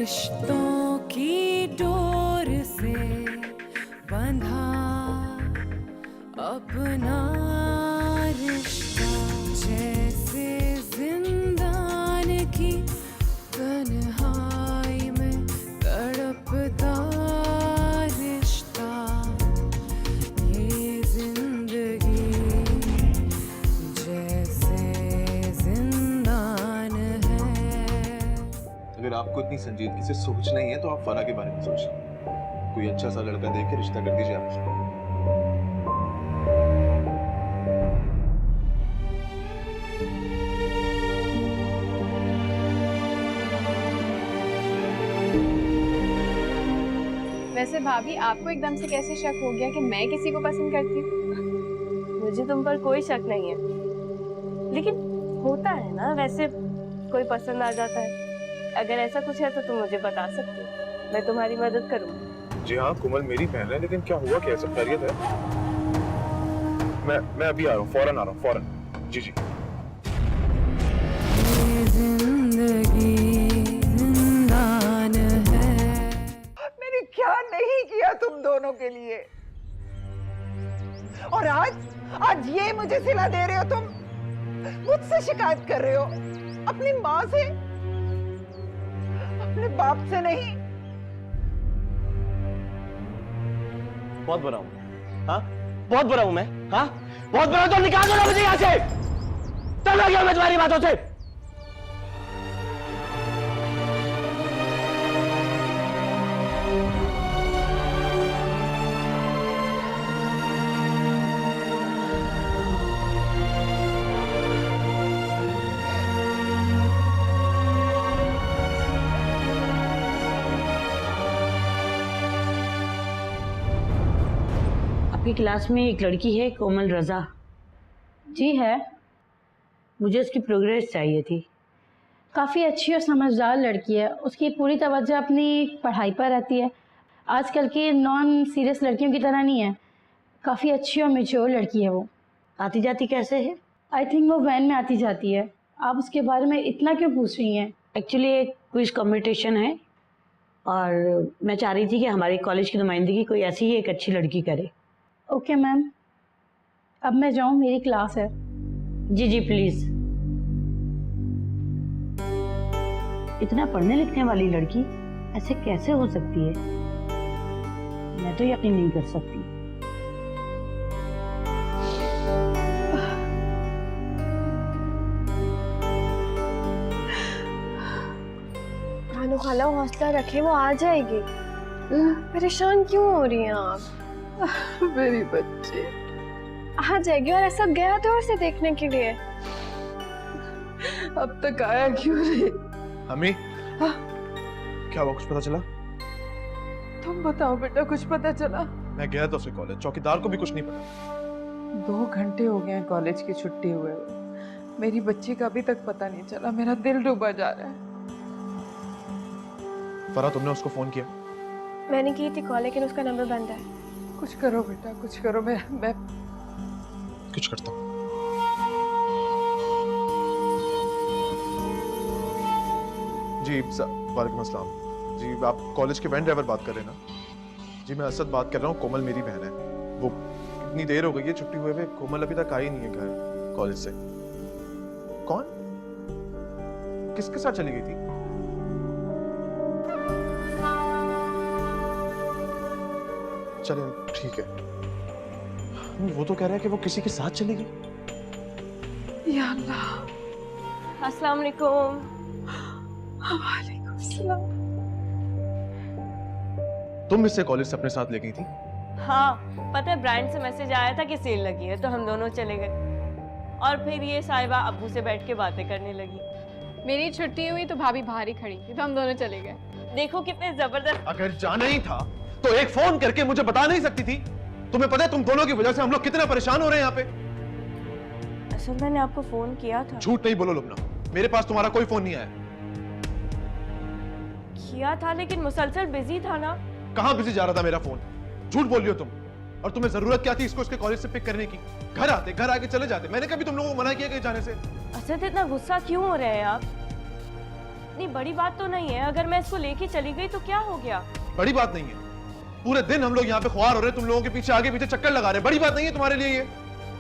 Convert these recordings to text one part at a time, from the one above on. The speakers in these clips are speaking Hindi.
रिश्तों की डोर से बंधा अपना रिश्ता, जैसे जिंदान की तन्हाई में तड़पता रिश्ता, ये जिंदगी जैसे जिंदान है। अगर आपको इतनी संजीदगी से सोचना ही है तो आप फरा के बारे में सोचिए। कोई अच्छा सा लड़का देख के रिश्ता कर दीजिए आप। वैसे भाभी, आपको एकदम से कैसे शक हो गया कि मैं किसी को पसंद करती हूँ? मुझे तुम पर कोई शक नहीं है, लेकिन होता है ना, वैसे कोई पसंद आ जाता है। अगर ऐसा कुछ है तो तुम मुझे बता सकती हो, मैं तुम्हारी मदद करूँगी। जी हाँ, कोमल मेरी बहन है, लेकिन क्या हुआ, क्या सब खैरियत है? मैं अभी आ रहा हूँ, फौरन आ रहा हूँ, फौरन। जी जी। मैंने क्या नहीं किया तुम दोनों के लिए, और आज ये मुझे सिला दे रहे हो तुम? मुझसे शिकायत कर रहे हो, अपनी माँ से, अपने बाप से नहीं। बहुत बुरा हूँ, हाँ बहुत बुरा हूँ मैं, हाँ बहुत बुरा। तो निकाल दो ना मुझे यहाँ से, चलो गया मैं तुम्हारी बातों से। आपकी क्लास में एक लड़की है कोमल रजा। जी है। मुझे उसकी प्रोग्रेस चाहिए थी। काफ़ी अच्छी और समझदार लड़की है, उसकी पूरी तवज्जो अपनी पढ़ाई पर रहती है। आजकल की नॉन सीरियस लड़कियों की तरह नहीं है, काफ़ी अच्छी और मैच्योर लड़की है वो। आती जाती कैसे है? आई थिंक वो वैन में आती जाती है। आप उसके बारे में इतना क्यों पूछ रही हैं? एक्चुअली एक क्विज कंपटीशन है और मैं चाह रही थी कि हमारी कॉलेज की नुमाइंदगी कोई ऐसी ही एक अच्छी लड़की करे। ओके मैम, अब मैं जाऊँ, मेरी क्लास है। जी जी प्लीज। इतना पढ़ने लिखने वाली लड़की ऐसे कैसे हो सकती है? मैं तो यकीन नहीं कर सकती। भानु खाला, हौसला रखे, वो आ जाएगी। परेशान क्यों हो रही हैं आप? मेरी बच्ची आ जाएगी, और ऐसा गया तो उसे देखने के लिए। अब तक आया क्यों नहीं? अम्मी, क्या हुआ, कुछ पता चला? तुम बताओ बेटा, कुछ पता चला? मैं गया था उसके कॉलेज, चौकीदार को भी कुछ नहीं पता। 2 घंटे हो गए हैं कॉलेज की छुट्टी हुए, मेरी बच्ची का अभी तक पता नहीं चला। मेरा दिल डूबा जा रहा है। फरा, तुमने उसको फोन किया? मैंने की थी कॉल, लेकिन उसका नंबर बंद है। कुछ करो बेटा, कुछ करो। मैं कुछ करता हूँ। जी वालेकुम अस्सलाम। जी आप कॉलेज के वैन ड्राइवर बात कर रहे हैं ना? जी मैं असद बात कर रहा हूँ, कोमल मेरी बहन है। वो इतनी देर हो गई है छुट्टी हुए हुए, कोमल अभी तक आई नहीं है घर कॉलेज से। कौन, किसके साथ चली गई थी? चलिए ठीक है। वो तो कह रहा है कि वो किसी के साथ चली गई। या अल्लाह। अस्सलाम वालेकुम। वालेकुम सलाम। तुम इससे कॉलेज से अपने साथ ले गई थी? हाँ, पता है ब्रांड से मैसेज आया था कि सेल लगी है, तो हम दोनों चले गए। और फिर ये साहिबा अब्बू से बैठ के बातें करने लगी। मेरी छुट्टी हुई तो भाभी बाहर ही खड़ी थी, तो हम दोनों चले गए। देखो कितने जबरदस्त। अगर जाना ही था तो एक फोन करके मुझे बता नहीं सकती थी? तुम्हें पता है तुम दोनों की वजह से हम लोग कितना परेशान हो रहे हैं यहाँ पे। असल मैंने आपको फोन किया था। झूठ नहीं बोलो लुबना, मेरे पास तुम्हारा कोई फोन नहीं आया। किया था लेकिन मुसलसल बिजी था ना। कहाँ बिजी जा रहा था मेरा फोन? झूठ बोल रही हो तुम। और तुम्हें जरूरत क्या थी इसको इसके कॉलेज से पिक करने की? घर आते, घर आके चले जाते। मैंने कभी तुम लोगों को मना किया कहीं जाने से? असद इतना गुस्सा क्यों हो रहे हैं आप? इतनी बड़ी बात तो नहीं है, अगर मैं इसको लेके चली गई तो क्या हो गया? बड़ी बात नहीं है। पूरे दिन हम लोग यहाँ पे ख्वार हो रहे हैं, तुम लोगों के पीछे आगे पीछे चक्कर लगा रहे हैं। बड़ी बात नहीं है तुम्हारे लिए ये।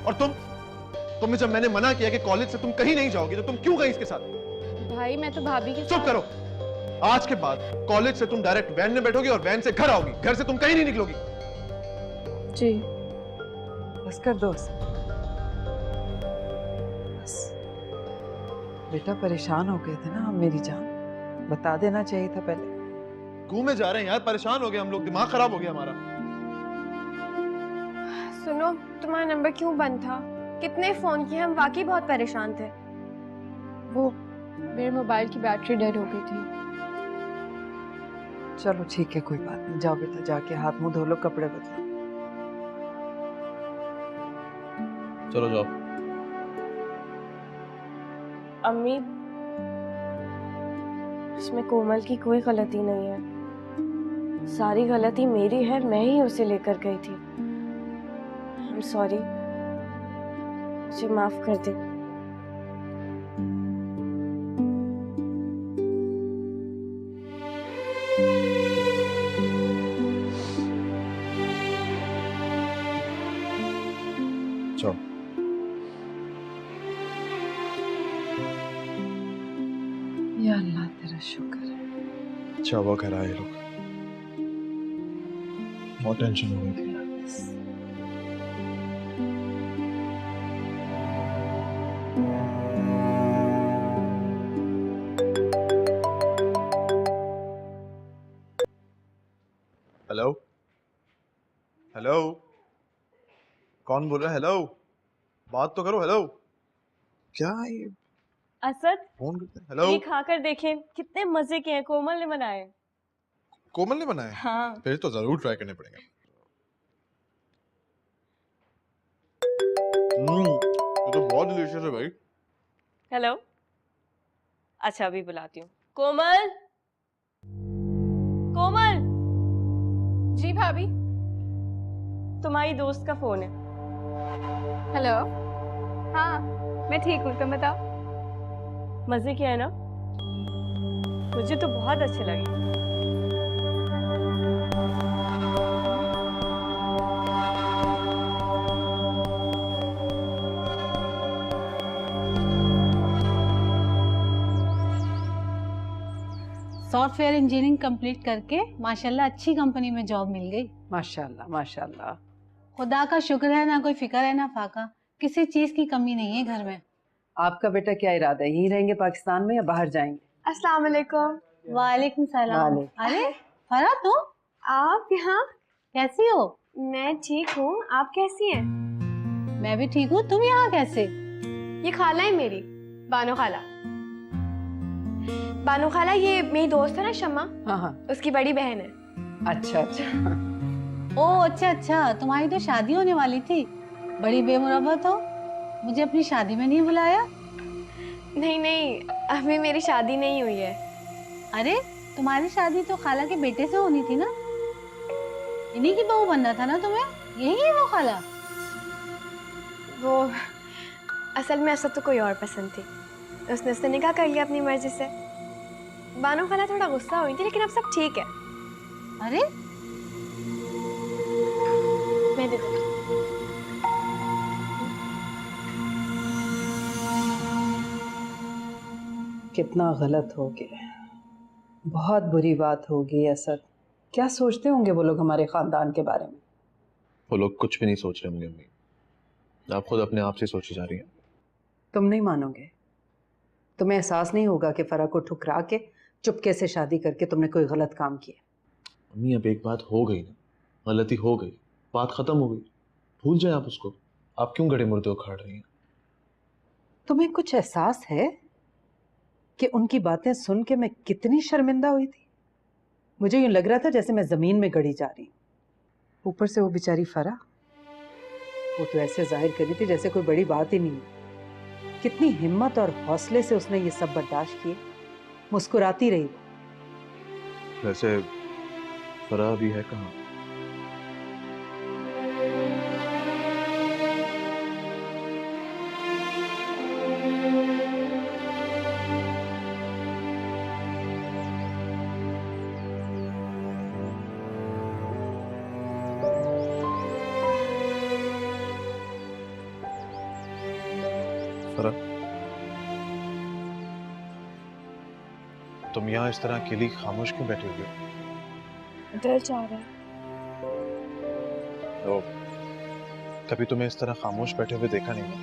और तुम्हें जब मैंने मना किया कि कॉलेज से तुम कहीं नहीं जाओगी तो तुम क्यों गई इसके साथ? भाई मैं तो भाभी के चुप करो। आज के बाद कॉलेज से तुम डायरेक्ट वैन में बैठोगी और वैन से घर आओगी, घर से तुम कहीं नहीं निकलोगी। जी बस कर दो उसे। बस बेटा, परेशान हो गए थे ना हम, मेरी जान, बता देना चाहिए था पहले। घूमे जा रहे हैं यार, परेशान हो गए हम लोग, दिमाग खराब हो गया हमारा। सुनो, तुम्हारा नंबर क्यों बंद था? कितने फोन किए, हम वाकई बहुत परेशान थे। वो मेरे मोबाइल की बैटरी डेड हो गई थी। चलो ठीक है, कोई बात नहीं, जाओ बेटा, जाके हाथ मुंह धो लो, कपड़े बदलो। चलो जाओ। अम्मी, इसमें कोमल की कोई गलती नहीं है, सारी गलती मेरी है, मैं ही उसे लेकर गई थी। आई एम सॉरी, मुझे माफ कर दे। चलो। या अल्लाह तेरा शुक्र है। अच्छा हुआ घर आए लोग, बहुत टेंशन हो गई थी। हेलो हेलो, कौन बोल रहा है? हेलो, बात तो करो। हेलो, क्या ये असद, फोन करते हैं? हेलो, ये खाकर देखें, कितने मजे के हैं, कोमल ने बनाए। कोमल ने बनाया? हाँ। फिर तो जरूर ट्राई करने पड़ेंगे। ये तो बहुत डिलीशियस है भाई। हेलो, अच्छा अभी बुलाती हूँ। कोमल, कोमल, जी भाभी। तुम्हारी दोस्त का फोन है। हेलो। हाँ मैं ठीक हूँ, तुम बताओ। मजे के है ना? मुझे तो बहुत अच्छे लगे। सॉफ्टवेयर इंजीनियरिंग कंप्लीट करके माशाल्लाह अच्छी कंपनी में जॉब मिल गई। माशाल्लाह माशाल्लाह। खुदा का शुक्र है, ना कोई फिक्र है ना फाका, किसी चीज की कमी नहीं है घर में। आपका बेटा क्या इरादा है, यहीं रहेंगे पाकिस्तान में या बाहर जाएंगे? अस्सलाम वालेकुम। वालेकुम सलाम। वालेकुम। अरे फरा, तुम आप यहाँ? कैसी हो? मैं ठीक हूँ, आप कैसी हैं? मैं भी ठीक हूँ, तुम यहाँ कैसे? ये खाला है मेरी, बानो खाला। बानो खाला ये मेरी दोस्त है ना शम्मा, हाँ हाँ। उसकी बड़ी बहन है। अच्छा अच्छा। ओ अच्छा अच्छा, तुम्हारी तो शादी होने वाली थी, बड़ी बेमुरब्बत हो, मुझे अपनी शादी में नहीं बुलाया। नहीं नहीं, अभी मेरी शादी नहीं हुई है। अरे तुम्हारी शादी तो खाला के बेटे से होनी थी ना, इन्हीं की बहू बनना था ना तुम्हें, यही है वो खाला? वो असल में असद तो कोई और पसंद थी, उसने उससे निकाह कर लिया अपनी मर्जी से। बानो खाला थोड़ा गुस्सा हुई थी, लेकिन अब सब ठीक है। अरे मैं दे दूँगी। कितना गलत हो गया, बहुत बुरी बात होगी असद। क्या सोचते होंगे वो लोग हमारे खानदान के बारे में? वो लोग कुछ भी नहीं सोच रहे होंगे अम्मी, आप खुद अपने आप से सोची जा रही हैं। तुम नहीं मानोगे, तुम्हें एहसास नहीं होगा कि फरा को ठुकरा के चुपके से शादी करके तुमने कोई गलत काम किया। अम्मी अब एक बात हो गई ना, गलती हो गई, बात खत्म हो गई, भूल जाए आप उसको। आप क्यों गड़े मुर्दे उखाड़ रही हैं? तुम्हें कुछ एहसास है कि उनकी बातें सुन के मैं कितनी शर्मिंदा हुई थी? मुझे यूं लग रहा था जैसे मैं जमीन में गड़ी जा रही हूं। ऊपर से वो बेचारी फरा, वो तो ऐसे जाहिर कर रही थी जैसे कोई बड़ी बात ही नहीं है। कितनी हिम्मत और हौसले से उसने ये सब बर्दाश्त किए, मुस्कुराती रही। वैसे फरा भी है कहाँ? फरा, तुम यहाँ इस तरह अकेली खामोश क्यों बैठे हुए हो? डर जा रहा है। तो कभी तुम्हें इस तरह खामोश बैठे हुए देखा नहीं ना?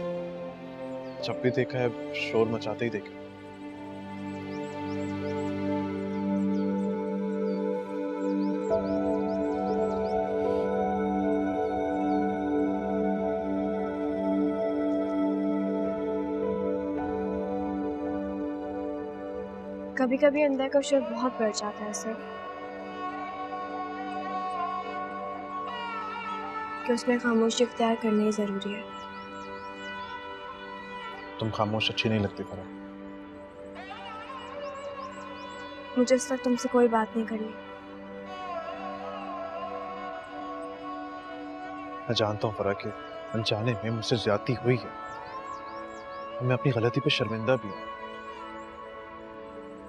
जब भी देखा है शोर मचाते ही देखा। कभी कभी अंदर का शोर बहुत बढ़ जाता है सर, कि उसमें खामोशी इख्तियार करनी जरूरी है। तुम खामोश अच्छी नहीं लगती फरा। मुझे इस वक्त तुमसे कोई बात नहीं करनी। मैं जानता हूँ फरा कि अनजाने में मुझसे ज्यादती हुई है, मैं अपनी गलती पे शर्मिंदा भी हूँ।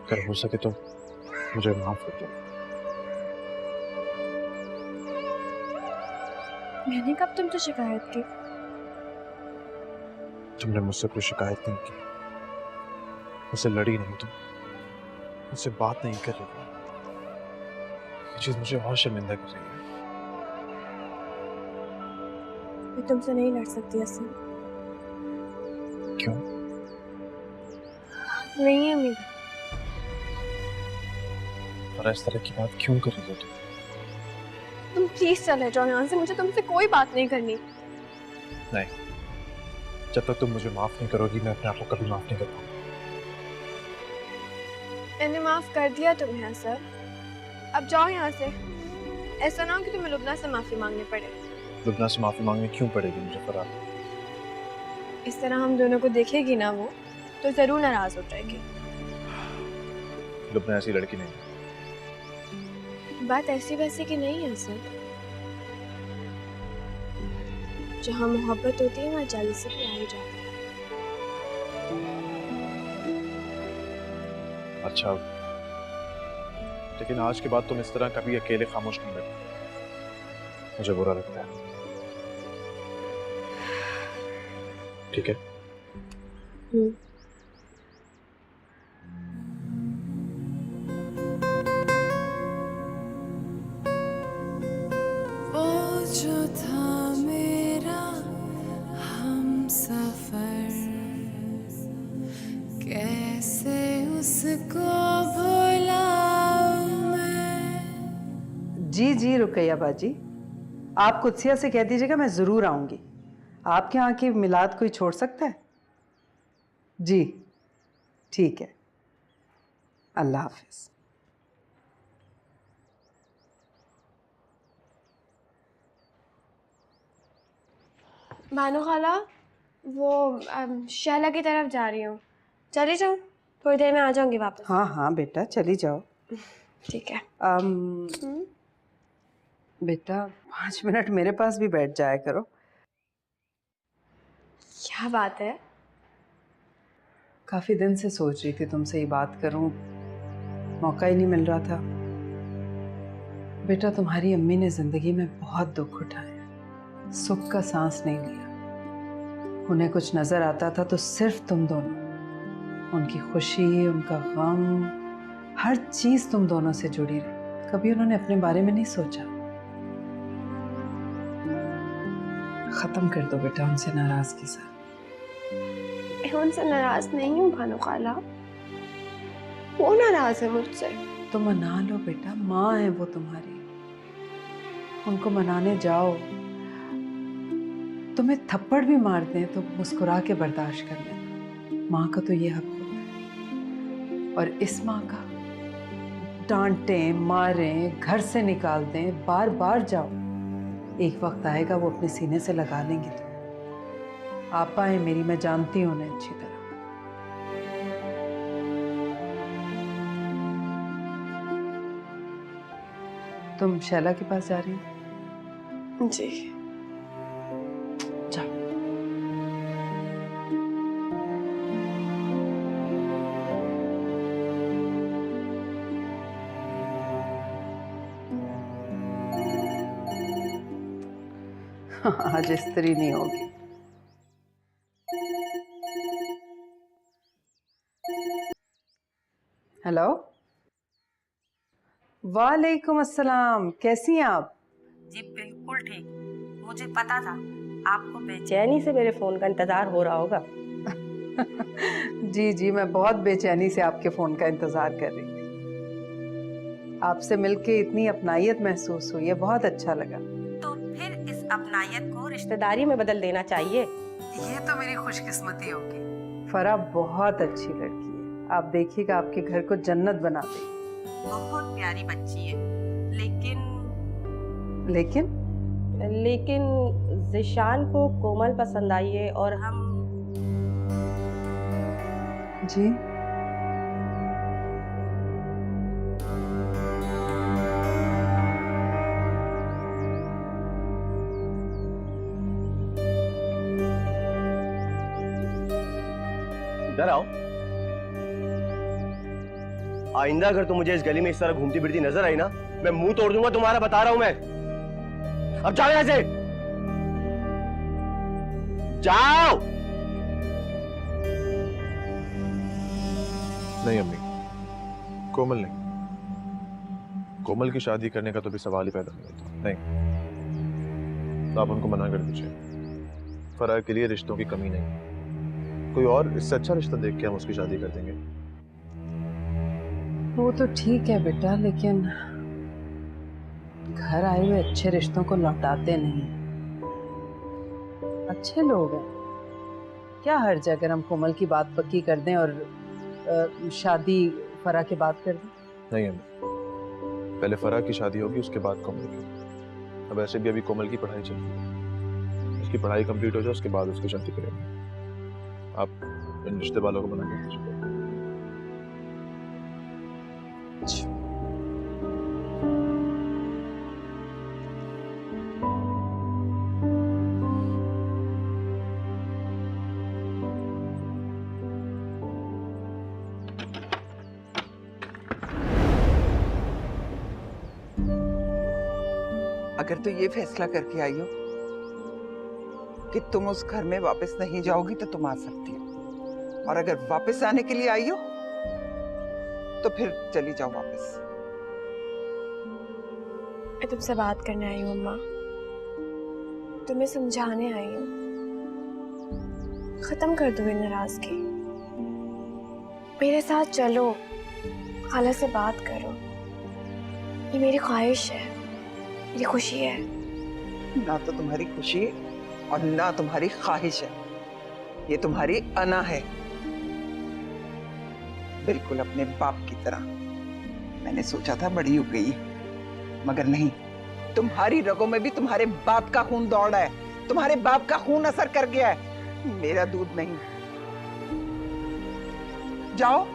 अगर हो सके तो मुझे माफ कर दो। मैंने कब तुमसे शिकायत की? तुमने मुझसे कोई शिकायत नहीं की, मुझसे लड़ी नहीं, तुम मुझसे बात नहीं कर रही। ये चीज मुझे और शर्मिंदा कर रही है। मैं तुमसे नहीं लड़ सकती असल। क्यों? नहीं है मेरा। और इस तरह की बात क्यों कर रही हो तुम? तुम प्लीज चले जाओ यहाँ से, मुझे तुमसे कोई बात नहीं करनी। नहीं, जब तक तुम मुझे माफ नहीं करोगी मैं अपने आप को कभी माफ नहीं कर पाऊंगा। मैंने माफ कर दिया तुम्हें सर, अब जाओ यहाँ से। ऐसा ना हो कि तुम्हें लुबना से माफी मांगनी पड़े। लुबना से माफी मांगनी क्यों पड़ेगी मुझे फरा? इस तरह हम दोनों को देखेगी ना वो, तो जरूर नाराज हो जाएगी। लुबना ऐसी लड़की नहीं है। बात ऐसी वैसी की नहीं है सर। जहाँ मोहब्बत होती है वहाँ जेलसी भी आ ही जाती है। अच्छा, लेकिन आज के बाद तुम इस तरह कभी अकेले खामोश नहीं बैठे, मुझे बुरा लगता है। ठीक है? वो जो था मेरा हम सफर, कैसे उसको भुलाऊं मैं। जी जी रुकैया बाजी, आप कुत्सिया से कह दीजिएगा मैं ज़रूर आऊँगी। आपके यहाँ की मिलाद कोई छोड़ सकता है? जी ठीक है, अल्लाह हाफिज़। भानु खाला, वो शैला की तरफ जा रही हूँ। चली जाऊँ? थोड़ी देर में आ जाऊंगी वापस। हाँ हाँ बेटा चली जाओ। ठीक है। बेटा 5 मिनट मेरे पास भी बैठ जाया करो। क्या बात है? काफ़ी दिन से सोच रही थी तुमसे ये बात करूं, मौका ही नहीं मिल रहा था। बेटा तुम्हारी अम्मी ने ज़िंदगी में बहुत दुख उठाए, सुख का सांस नहीं लिया। उन्हें कुछ नज़र आता था तो सिर्फ तुम दोनों, उनकी खुशी, उनका गम, हर चीज़ तुम दोनों से जुड़ी रही। कभी उन्होंने अपने बारे में नहीं सोचा। ख़त्म कर दो बेटा उनसे नाराज़गी सा। मैं उनसे नाराज नहीं हूँ भानु खाला, वो नाराज है मुझसे। तो मना लो बेटा, माँ है वो तुम्हारी, उनको मनाने जाओ। तुम्हें थप्पड़ भी मार दें तो मुस्कुरा के बर्दाश्त कर लेना, माँ का तो ये हक होता है। और इस माँ का डांटें मारें, घर से निकाल दें, बार बार जाओ, एक वक्त आएगा वो अपने सीने से लगा लेंगी। तो आपा है मेरी, मैं जानती हूँ उन्हें अच्छी तरह। तुम शैला के पास जा रही हो? जी। जाओ। आज स्त्री नहीं होगी। हेलो, वालेकुम अस्सलाम, कैसी हैं आप? जी बिल्कुल ठीक। मुझे पता था आपको बेचैनी से मेरे फोन का इंतजार हो रहा होगा। जी जी, मैं बहुत बेचैनी से आपके फोन का इंतजार कर रही थी। आपसे मिलके इतनी अपनाइयत महसूस हुई है, बहुत अच्छा लगा। तो फिर इस अपनायत को रिश्तेदारी में बदल देना चाहिए। ये तो मेरी खुशकिस्मती होगी। फरा बहुत अच्छी लड़की है, आप देखिएगा आपके घर को जन्नत बना देगी। बहुत प्यारी बच्ची है, लेकिन जिशान को कोमल पसंद आई है और हम जी इधर आओ। आइंदा अगर तुम मुझे इस गली में इस तरह घूमती फिरती नजर आई ना, मैं मुंह तोड़ दूंगा तुम्हारा, बता रहा हूं मैं। अब जाओ यहां से, जाओ। नहीं अम्मी, कोमल नहीं। कोमल की शादी करने का तो भी सवाल ही पैदा नहीं होता। नहीं, तो आप उनको मना कर दीजिए। फराह के लिए रिश्तों की कमी नहीं, कोई और इससे अच्छा रिश्ता देख के हम उसकी शादी कर देंगे। वो तो ठीक है बेटा, लेकिन घर आए हुए अच्छे रिश्तों को लौटाते नहीं। अच्छे लोग हैं, क्या हर्ज है अगर हम कोमल की बात पक्की कर दें और शादी फरा के बाद कर दें? नहीं अम्मी, पहले फराह की शादी होगी, उसके बाद कोमल की। अब ऐसे भी अभी कोमल की पढ़ाई चल रही है, उसकी पढ़ाई कंप्लीट हो जाए उसके बाद उसकी शादी करेंगे। आप इन रिश्ते वालों को मना कर दीजिए। अगर तो ये फैसला करके आई हो कि तुम उस घर में वापस नहीं जाओगी तो तुम आ सकती हो, और अगर वापस आने के लिए आई हो तो फिर चली जाओ वापस। मैं तुमसे बात करने आई हूँ अम्मा, तुम्हें समझाने आई हूँ। खत्म कर दो ये नाराजगी, मेरे साथ चलो, खाला से बात करो। ये मेरी ख्वाहिश है, मेरी खुशी है। ना तो तुम्हारी खुशी है और ना तुम्हारी ख्वाहिश है, ये तुम्हारी अना है, बिल्कुल अपने बाप की तरह। मैंने सोचा था बड़ी हो गई, मगर नहीं, तुम्हारी रगों में भी तुम्हारे बाप का खून दौड़ा है, तुम्हारे बाप का खून असर कर गया है, मेरा दूध नहीं। जाओ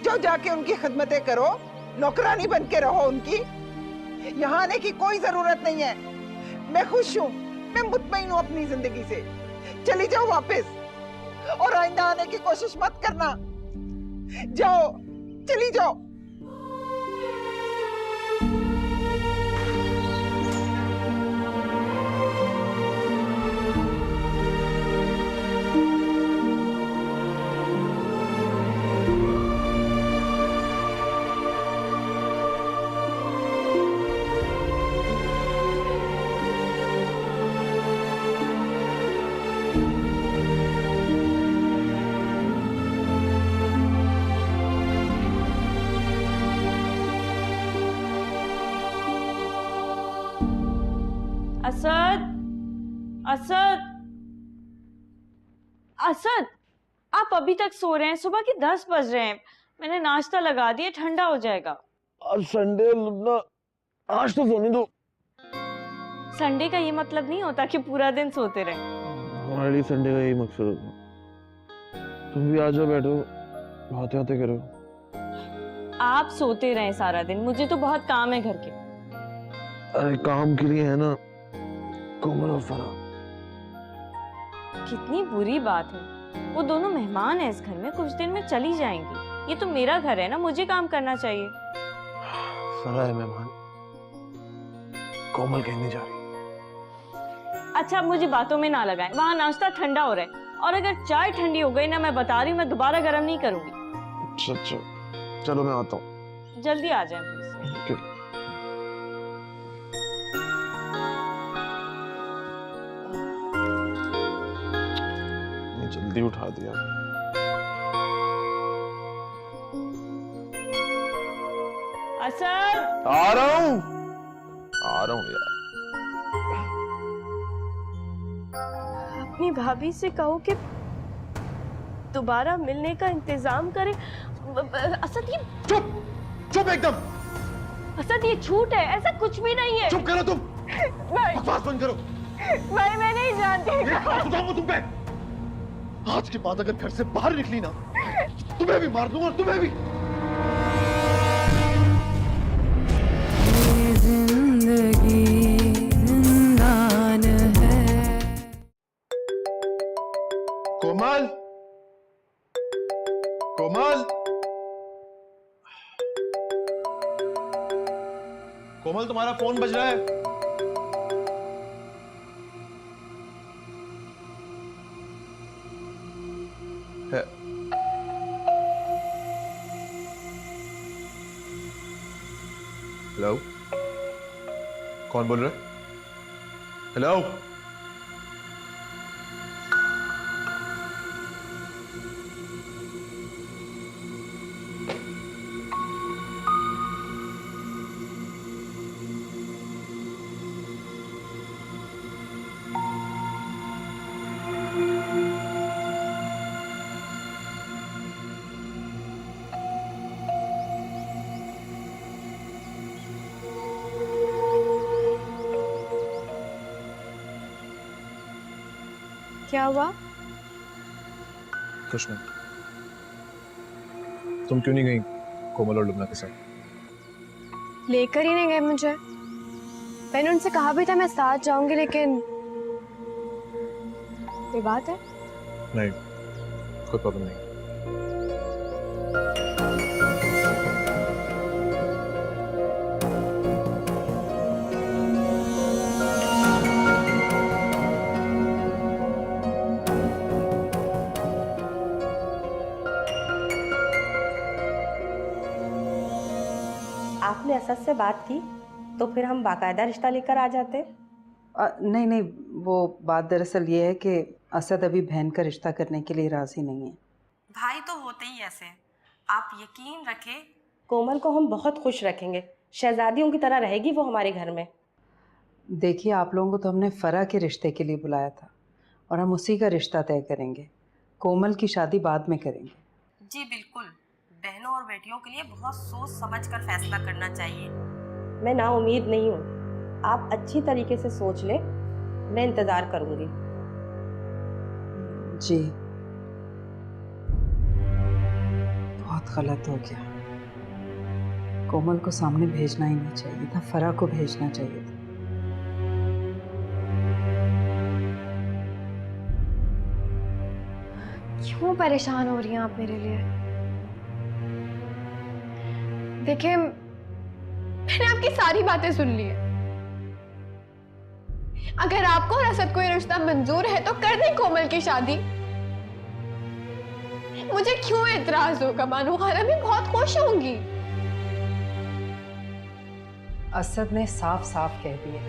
जाओ, जाके उनकी खिदमतें करो, नौकरानी बन के रहो उनकी। यहाँ आने की कोई जरूरत नहीं है, मैं खुश हूँ, मैं मुतमईन हूँ अपनी जिंदगी से। चली जाओ वापस, और आइंदा आने की कोशिश मत करना। जाओ, चली जाओ। असद, असद, असद, आप अभी तक सो रहे हैं? सुबह के 10 बज रहे हैं। मैंने नाश्ता लगा दिया, ठंडा हो जाएगा। आज संडे लुबना, आज तो सोने दो। संडे का ये मतलब नहीं होता कि पूरा दिन सोते रहें। हमारे लिए संडे का यही मकसद होता। तुम भी आ जाओ, बैठो, बातें बातें करो। आप सोते रहें सारा दिन, मुझे तो बहुत काम है घर के। अरे काम के लिए है ना कोमल और फराह। कितनी बुरी बात है, वो दोनों मेहमान हैं इस घर में, कुछ दिन में चली जाएंगी। ये तो मेरा घर है ना, मुझे काम करना चाहिए। फराह है मेहमान, कोमल कहीं नहीं जा रही। अच्छा, आप मुझे बातों में ना लगाएं, वहाँ नाश्ता ठंडा हो रहा है, और अगर चाय ठंडी हो गई ना, मैं बता रही हूँ, मैं दोबारा गर्म नहीं करूंगी। अच्छा अच्छा, चलो मैं आता हूँ। जल्दी आ जाए प्लीज। ओके। ये जल्दी उठा दिया। असद, आ रहा हूँ यार। अपनी भाभी से कहो कि दोबारा मिलने का इंतजाम करे। असद ये चुप एकदम। असद ये झूठ है, ऐसा कुछ भी नहीं है। चुप करो तुम। भाई बकवास बंद करो। भाई मैं नहीं जानती। ये बात बताऊं तुम पे। आज के बाद अगर घर से बाहर निकली ना, तुम्हें भी मार दूंगा और तुम्हें भी। ये जिंदगी जिंदान है। कोमल, कोमल, कोमल तुम्हारा फोन बज रहा है। हेलो, कौन बोल रहा है? हेलो, क्या हुआ? कुछ नहीं। तुम क्यों नहीं गई कोमल और लुबना के साथ? लेकर ही नहीं गए मुझे। मैंने उनसे कहा भी था मैं साथ जाऊंगी, लेकिन ये बात है। नहीं, कोई प्रॉब्लम नहीं। आपने असद से बात की तो फिर हम बाकायदा रिश्ता लेकर आ जाते। नहीं नहीं, वो बात दरअसल ये है कि असद अभी बहन का रिश्ता करने के लिए राजी नहीं है। भाई तो होते ही ऐसे, आप यकीन रखें कोमल को हम बहुत खुश रखेंगे। शहजादियों की तरह रहेगी वो हमारे घर में। देखिए, आप लोगों को तो हमने फरा के रिश्ते के लिए बुलाया था और हम उसी का रिश्ता तय करेंगे। कोमल की शादी बाद में करेंगे। जी बिल्कुल, बहनों और बेटियों के लिए बहुत सोच समझ कर फैसला करना चाहिए। मैं ना उम्मीद नहीं हूँ, आप अच्छी तरीके से सोच लें, मैं इंतज़ार करूँगी। जी, बहुत गलत हो गया। कोमल को सामने भेजना ही नहीं चाहिए था, फरा को भेजना चाहिए था। क्यों परेशान हो रही हैं आप मेरे लिए? देखिए, मैंने आपकी सारी बातें सुन ली है। अगर आपको और असद को ये रिश्ता मंजूर है तो कर दें कोमल की शादी। मुझे क्यों एतराज होगा? बानो खाला भी बहुत खुश होंगी। असद ने साफ साफ कह दिया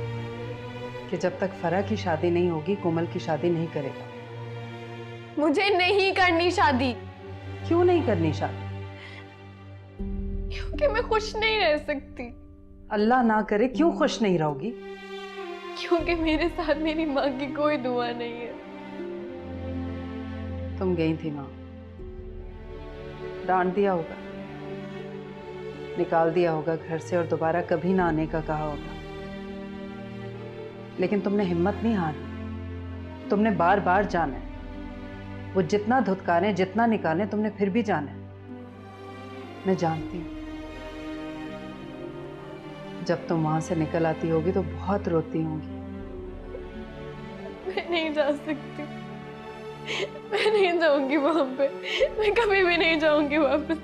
कि जब तक फरा की शादी नहीं होगी कोमल की शादी नहीं करेगा। मुझे नहीं करनी शादी। क्यों नहीं करनी शादी? क्योंकि मैं खुश नहीं रह सकती। अल्लाह ना करे, क्यों खुश नहीं रहोगी? क्योंकि मेरे साथ मेरी माँ की कोई दुआ नहीं है। तुम गई थी ना, डांट दिया होगा, निकाल दिया होगा घर से और दोबारा कभी ना आने का कहा होगा, लेकिन तुमने हिम्मत नहीं हारी। तुमने बार बार जाना है। वो जितना धुतकारें, जितना निकालें, तुमने फिर भी जाना है। मैं जानती हूँ जब तुम वहां से निकल आती होगी तो बहुत रोती होगी। मैं नहीं जा सकती। मैं नहीं जाऊंगी वहां पे। मैं कभी भी नहीं जाऊंगी वापस।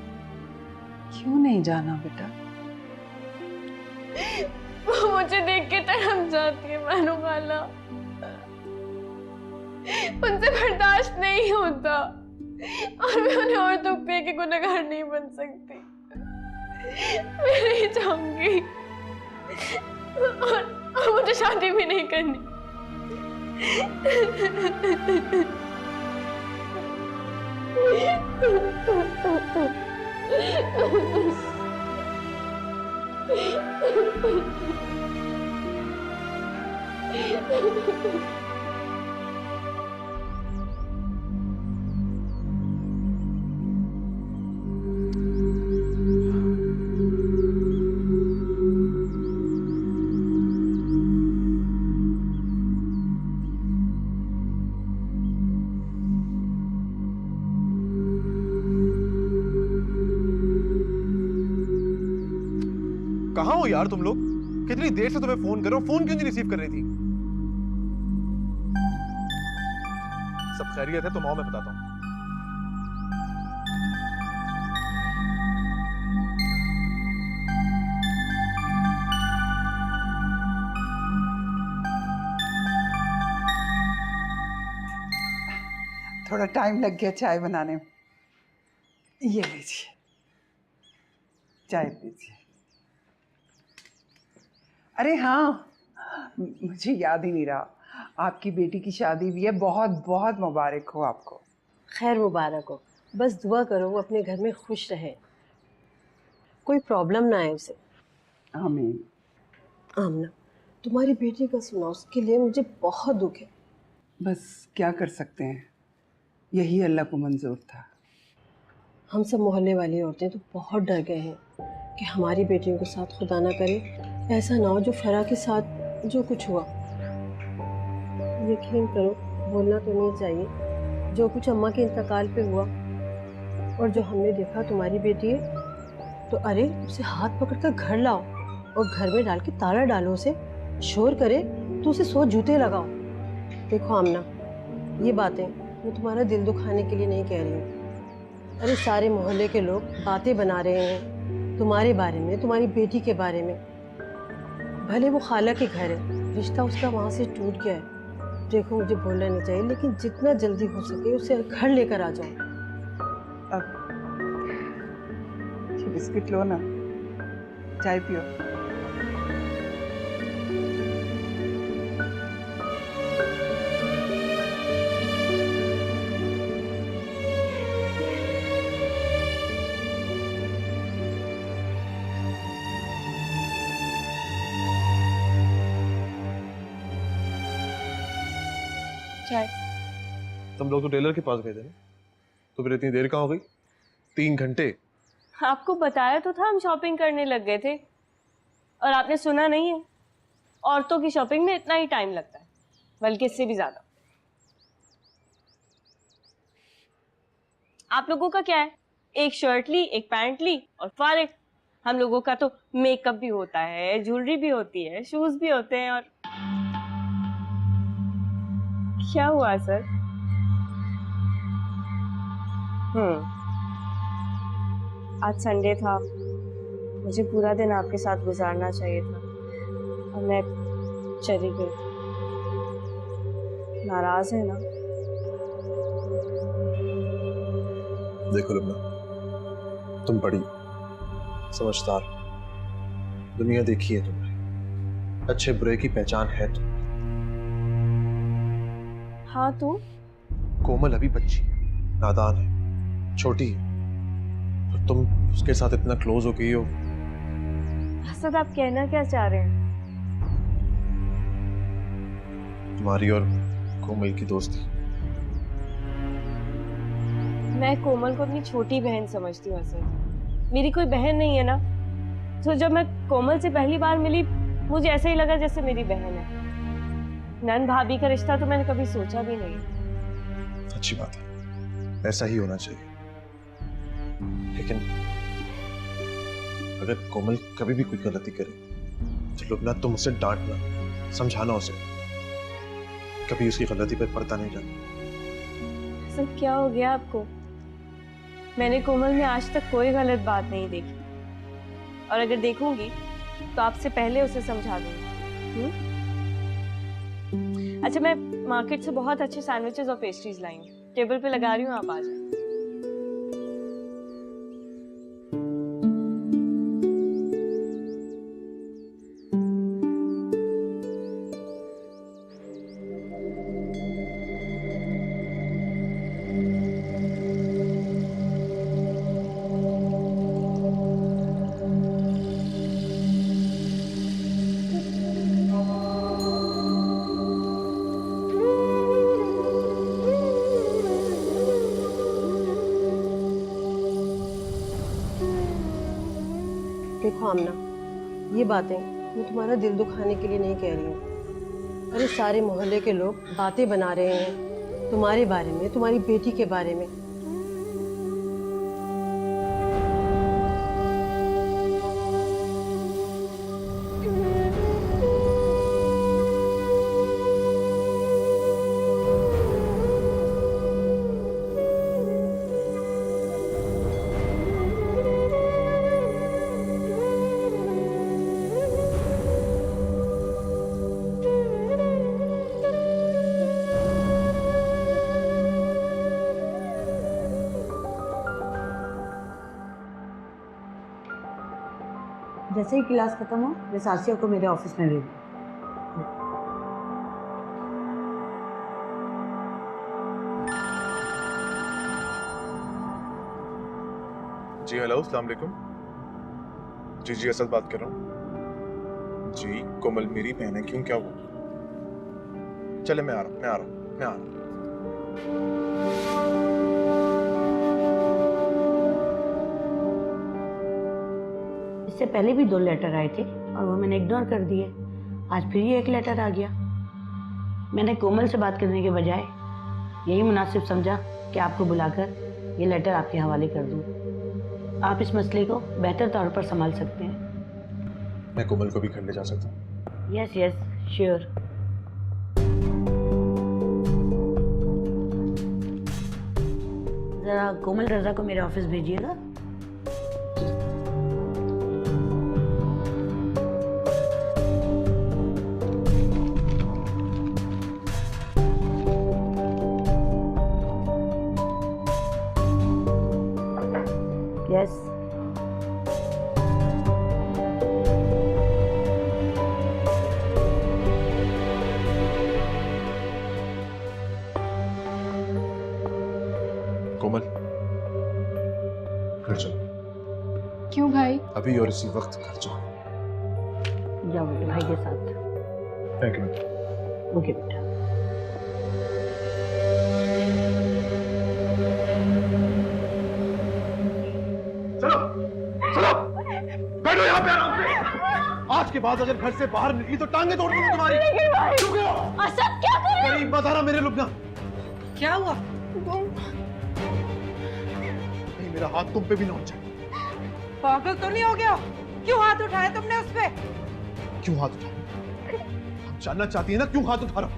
क्यों नहीं जाना बेटा? वो मुझे देख के तड़प जाती है मानो खाला। उनसे बर्दाश्त नहीं होता और मैं उन्हें और दुख दे के गुनहगार नहीं बन सकती। मैं नहीं चाहूंगी और मुझे शादी भी नहीं करनी। कहाँ हो यार तुम लोग? कितनी देर से तुम्हें फोन कर रहा हूं, फोन क्यों नहीं रिसीव कर रही थी? सब खैरियत है? तुम आओ, मैं बताता हूँ। थोड़ा टाइम लग गया चाय बनाने में। ये लीजिए चाय पीजिए। अरे हाँ, मुझे याद ही नहीं रहा, आपकी बेटी की शादी भी है। बहुत बहुत मुबारक हो आपको। खैर मुबारक हो, बस दुआ करो वो अपने घर में खुश रहे, कोई प्रॉब्लम ना आए उसे। आमीन। आमना, तुम्हारी बेटी का सुना, उसके लिए मुझे बहुत दुख है। बस क्या कर सकते हैं, यही अल्लाह को मंजूर था। हम सब मोहल्ले वाली औरतें तो बहुत डर गए हैं कि हमारी बेटियों के साथ खुदा ना करे ऐसा ना हो जो फरा के साथ जो कुछ हुआ। यकीन करो, बोलना तो नहीं चाहिए, जो कुछ अम्मा के इंतकाल पे हुआ और जो हमने देखा तुम्हारी बेटी है, तो अरे उसे हाथ पकड़कर घर लाओ और घर में डाल के ताला डालो, उसे शोर करे तो उसे 100 जूते लगाओ। देखो आमना, ये बातें मैं तुम्हारा दिल दुखाने के लिए नहीं कह रही हूँ। अरे सारे मोहल्ले के लोग बातें बना रहे हैं तुम्हारे बारे में, तुम्हारी बेटी के बारे में। भले वो खाला के घर है, रिश्ता उसका वहाँ से टूट गया है। देखो मुझे बोलना नहीं चाहिए, लेकिन जितना जल्दी हो सके उसे घर लेकर आ जाओ। अब ये बिस्किट लो ना, चाय पियो। चाय। तुम लोग तो टेलर के पास गए थे ना, तो फिर इतनी देर कहाँ हो गई? 3 घंटे। आपको बताया तो था हम शॉपिंग करने लग गए थे, और आपने सुना नहीं है। औरतों की शॉपिंग में इतना ही टाइम लगता है, बल्कि इससे भी ज्यादा। आप लोगों का क्या है, एक शर्ट ली, एक पैंट ली और फारिग। हम लोगों का तो मेकअप भी होता है, ज्वेलरी भी होती है, शूज भी होते हैं। और क्या हुआ सर? आज संडे था, मुझे पूरा दिन आपके साथ गुजारना चाहिए था और मैं चली गई। नाराज है ना? देखो लुबना, तुम बड़ी समझदार, दुनिया देखी है तुमने, अच्छे बुरे की पहचान है तुम। हाँ तो कोमल अभी बच्ची है, नादान है, छोटी है, और तुम उसके साथ इतना क्लोज हो गई हो। असद, आप कहना क्या चाह रहे हैं? तुम्हारी और कोमल की दोस्ती। मैं कोमल को अपनी छोटी बहन समझती हूँ असद। मेरी कोई बहन नहीं है ना, तो जब मैं कोमल से पहली बार मिली मुझे ऐसा ही लगा जैसे मेरी बहन है। नन भाभी का रिश्ता तो मैंने कभी सोचा भी नहीं। अच्छी बात है, ऐसा ही होना चाहिए। लेकिन अगर कोमल कभी भी कोई गलती करे तो लुबना तुम उसे डांटना, समझाना उसे, कभी उसकी गलती पर पर्दा नहीं डालना। सब क्या हो गया आपको? मैंने कोमल में आज तक कोई गलत बात नहीं देखी, और अगर देखूंगी तो आपसे पहले उसे समझा दूंगी। अच्छा, मैं मार्केट से बहुत अच्छे सैंडविचेस और पेस्ट्रीज लाई हूँ, टेबल पे लगा रही हूँ, आप आ जाए। देखो आमना, ये बातें मैं तुम्हारा दिल दुखाने के लिए नहीं कह रही हूँ। अरे सारे मोहल्ले के लोग बातें बना रहे हैं तुम्हारे बारे में, तुम्हारी बेटी के बारे में। जैसे ही क्लास खत्म हो मैं सासिया को मेरे ऑफिस में भेज दूँ। जी हेलो, अस्सलाम वालेकुम। जी असद बात कर रहा हूँ। जी कोमल मेरी बहन है, क्यों क्या हुआ? चले मैं आ रहा हूँ। इससे पहले भी 2 लेटर आए थे और वो मैंने इग्नोर कर दिए। आज फिर ये एक लेटर आ गया। मैंने कोमल से बात करने के बजाय यही मुनासिब समझा कि आपको बुलाकर ये लेटर आपके हवाले कर दूं। आप इस मसले को बेहतर तौर पर संभाल सकते हैं। मैं कोमल को भी घर ले जा सकता हूँ? Yes sure. जरा कोमल रजा को मेरे ऑफिस भेजिएगा। यस कोमल घर चलो। क्यों भाई? अभी और इसी वक्त घर जाओ। जाओ बेटे भाई के साथ। Thank you. ओके बेटा। चलो बैठो यहाँ पे आराम से। आज के बाद अगर घर से बाहर निकली तो टांगे तोड़ दूंगा तुम्हारी। चुप रहो। असद क्या कर रहे करीब मत आना मेरे लुबना। क्या हुआ? नहीं मेरा हाथ तुम पे भी ना हो जाए। पागल तो नहीं हो गया? क्यों हाथ उठाया तुमने उस पे? क्यों हाथ उठाया? आप जानना चाहती है ना क्यों हाथ उठा रहा हूं?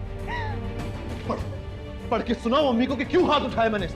पढ़ के सुनाओ मम्मी को कि क्यों हाथ उठाया मैंने।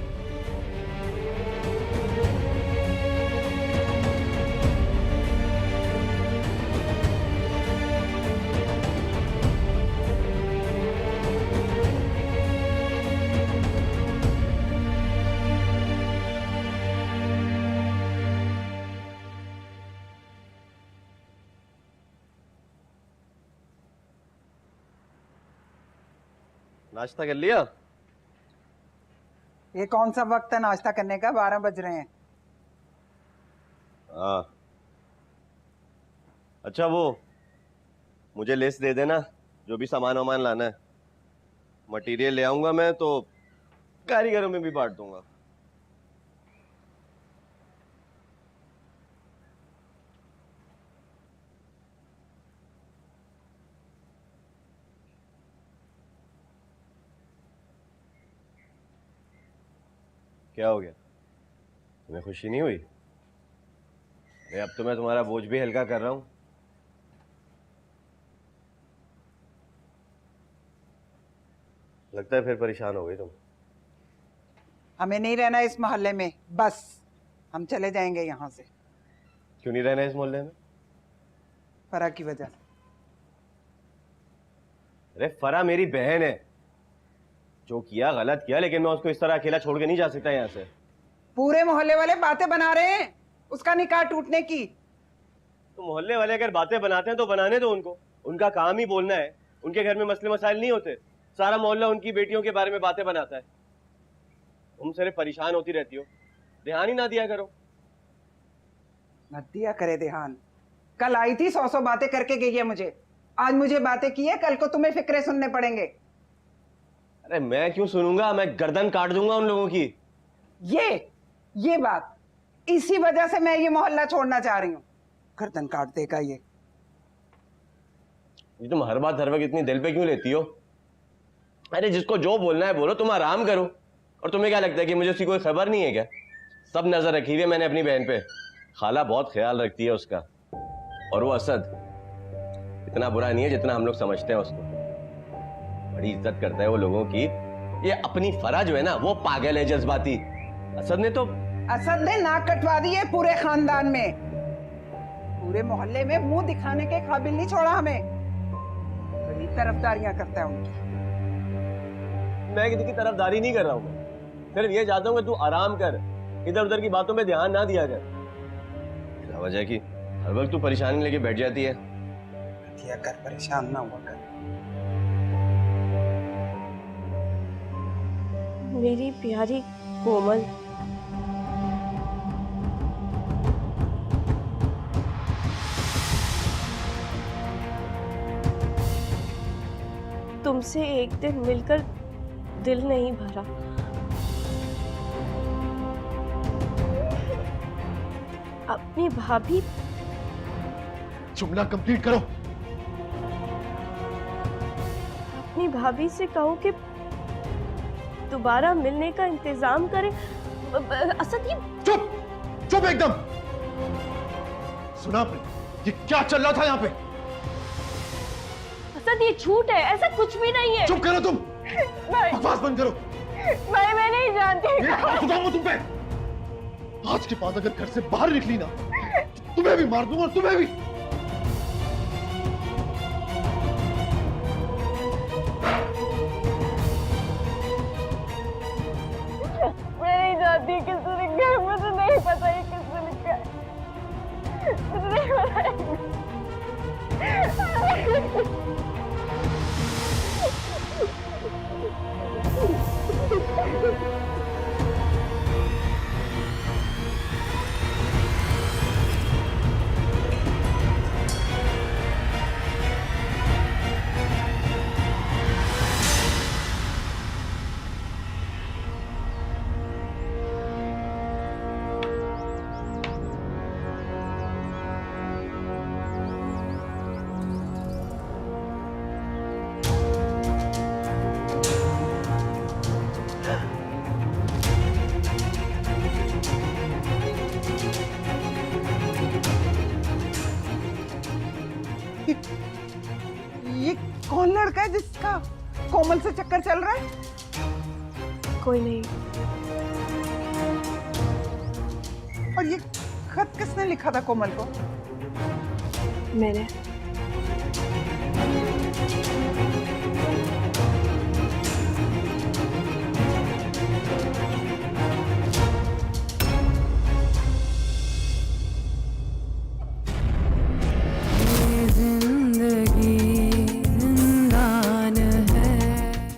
नाश्ता कर लिया? ये कौन सा वक्त है नाश्ता करने का? 12 बज रहे हैं। हाँ अच्छा, वो मुझे लिस्ट दे देना जो भी सामान वामान लाना है। मटेरियल ले आऊंगा मैं तो कारीगरों में भी बांट दूंगा। क्या हो गया? तुम्हें खुशी नहीं हुई? अरे अब तो मैं तुम्हारा बोझ भी हल्का कर रहा हूं। लगता है फिर परेशान हो गई तुम। हमें नहीं रहना इस मोहल्ले में, बस हम चले जाएंगे यहाँ से। क्यों नहीं रहना इस मोहल्ले में? फरा की वजह से। अरे फरा मेरी बहन है, जो किया गलत किया, लेकिन मैं उसको इस तरह अकेला छोड़ के नहीं जा सकता यहाँ से। पूरे मोहल्ले वाले बातें बना रहे हैं उसका निकाह टूटने की। तो मोहल्ले वाले अगर बातें बनाते हैं तो बनाने दो उनको, उनका काम ही बोलना है। उनके घर में मसले मसाइल नहीं होते, सारा मोहल्ला उनकी बेटियों के बारे में बातें बनाता है। तुम सिर्फ परेशान होती रहती हो, ध्यान ही ना दिया करो। मत दिया करे ध्यान। कल आई थी 100 बातें करके गई है मुझे। आज मुझे बातें की है, कल को तुम्हें फिक्रे सुनने पड़ेंगे। अरे मैं क्यों सुनूंगा, मैं गर्दन काट दूंगा उन लोगों की। ये बात, इसी वजह से मैं ये मोहल्ला छोड़ना चाह रही हूँ। गर्दन काट देगा ये। तुम हर बात हर वक्त इतनी दिल पे क्यों लेती हो? अरे जिसको जो बोलना है बोलो, तुम आराम करो। और तुम्हें क्या लगता है कि मुझे उसकी कोई खबर नहीं है क्या? सब नजर रखी हुई है मैंने अपनी बहन पे। खाला बहुत ख्याल रखती है उसका। और वो असद इतना बुरा नहीं है जितना हम लोग समझते हैं उसको। बड़ी इज्जत करता है वो लोगों की। ये अपनी फरा जो है ना, वो पागल है, जज्बाती। असद ने नाक कटवा दी है पूरे खानदान में, पूरे मोहल्ले में मुंह दिखाने के काबिल नहीं छोड़ा हमें। बड़ी तरफदारियां करता है उनकी। मैं किसी की तरफदारी नहीं कर रहा हूँ। मैं सिर्फ ये चाहता हूँ कि तू आराम कर, इधर उधर की बातों में ध्यान ना दिया कर। क्या वजह है कि हर वक्त तू परेशानी लेके बैठ जाती है? दिया कर, परेशान ना हुआ कर। मेरी प्यारी कोमल, तुमसे एक दिन मिलकर दिल नहीं भरा। अपनी भाभी, जुमला कंप्लीट करो। अपनी भाभी से कहो कि दोबारा मिलने का इंतजाम करें। असद ये चुप चुप एकदम। सुना आपने ये क्या चल रहा था यहाँ पे? असद ये झूठ है, ऐसा कुछ भी नहीं है। चुप करो तुम, बकवास बंद करो। भाई मैं नहीं जानती। बताऊंगा तुम पे। आज के बाद अगर घर से बाहर निकली ना, तुम्हें भी मार दूंगा और तुम्हें भी। मैं नहीं जानती किसने लिखा है, मुझे नहीं पता ये किसने लिखा है, मुझे नहीं पता। ये कौन लड़का है जिसका कोमल से चक्कर चल रहा है? कोई नहीं। और ये खत किसने लिखा था कोमल को? मैंने।